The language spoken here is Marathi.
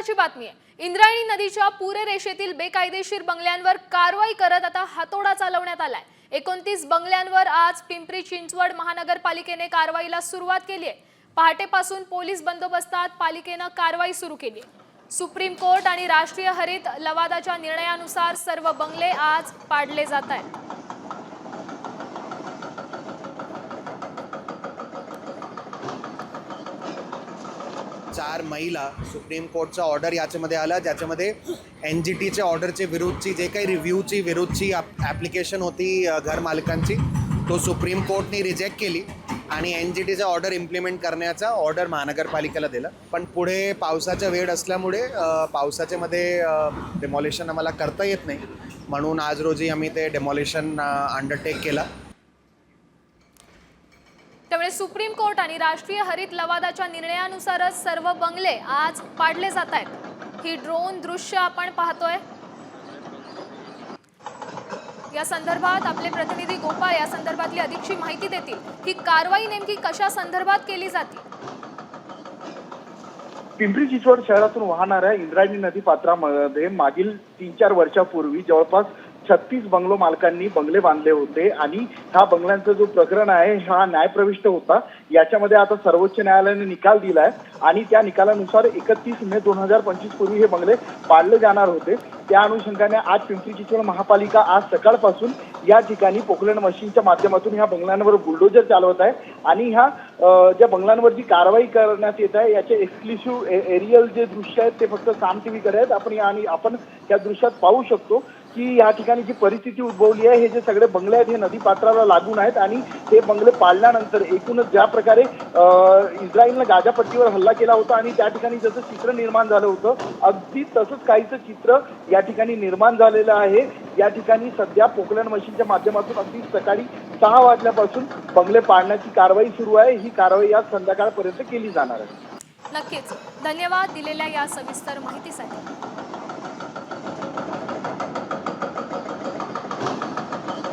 महत्त्वाची बातमी आहे। इंद्रायणी नदीच्या पूररेषेतील बेकायदेशीर बंगल्यांवर कारवाई करत आता हातोडा चालवण्यात आलाय। 29 बंगल्यांवर आज पिंपरी चिंचवड महानगरपालिकेने कारवाईला सुरुवात केली आहे। पहाटेपासून पोलीस बंदोबस्तात पालिकेने कारवाई सुरू केली आहे। सुप्रीम कोर्ट आणि राष्ट्रीय हरित लवादाच्या निर्णयानुसार सर्व बंगले आज पाडले जात आहेत। 4 मेला सुप्रीम कोर्टचा ऑर्डर याच्यामध्ये आला, ज्याच्यामध्ये NGTच्या ऑर्डरचे विरुद्धची जे काही रिव्ह्यूची विरुद्धची ॲप्लिकेशन होती घर मालकांची, तो सुप्रीम कोर्टने रिजेक्ट केली आणि NGTचा ऑर्डर इम्प्लिमेंट करण्याचा ऑर्डर महानगरपालिकेला दिला। पण पुढे पावसाचा वेळ असल्यामुळे पावसाच्यामध्ये डेमॉलिशन आम्हाला करता येत नाही, म्हणून आज रोजी आम्ही ते डेमॉलिशन अंडरटेक केला। त्यामुळे सुप्रीम कोर्ट आणि राष्ट्रीय हरित लवादाच्या निर्णयानुसारच सर्व बंगले आज पाडले जात आहेत। ही ड्रोन दृश्य आपण पाहतोय। या संदर्भात आपले प्रतिनिधी गोपाळ या संदर्भातली अधिकची माहिती देतील। ही कारवाई नेमकी कशा संदर्भात केली जाते? पिंपरी चिंचवड शहरातून वाहणाऱ्या इंद्रायणी नदी पात्रामध्ये मागील 3-4 वर्षापूर्वी जवळपास 36 बंगलो मालकांनी बंगले बांधले होते आणि हा बंगल्यांचा जो प्रकरण आहे हा न्यायप्रविष्ट होता। याच्यामध्ये आता सर्वोच्च न्यायालयाने निकाल दिलाय आणि त्या निकालानुसार 31 मे 2025 पूर्वी हे बंगले पाडले जाणार होते। त्या अनुषंगाने आज पिंपरी चिंचवड महापालिका आज सकाळपासून या ठिकाणी पोकलँड मशीनच्या माध्यमातून ह्या बंगल्यांवर बुलडोजर चालवत आहे आणि ह्या ज्या बंगल्यांवर जी कारवाई करण्यात येत आहे याचे एक्सक्लुसिव्ह एरियल जे दृश्य आहेत ते फक्त साम टीव्हीकडे आहेत। आपण त्या दृश्यात पाहू शकतो की या ठिकाणी जी परिस्थिती उद्भवली आहे, हे जे सगळे बंगले आहेत हे नदी पात्राला लागून आहेत आणि ते बंगले पाडल्यानंतर एकूणच ज्या प्रकारे इस्रायलने गाझापट्टीवर हल्ला केला होता आणि त्या ठिकाणी जसं चित्र निर्माण झालं होतं, अगदी तसंच काहीचं चित्र या ठिकाणी निर्माण झालेलं आहे। या ठिकाणी सध्या पोकलँड मशीनच्या माध्यमातून अगदी सकाळी 6 वाजल्यापासून बंगले पाडण्याची कारवाई सुरू आहे। ही कारवाई आज संध्याकाळपर्यंत केली जाणार आहे। नक्कीच धन्यवाद दिलेल्या या सविस्तर माहितीसाठी।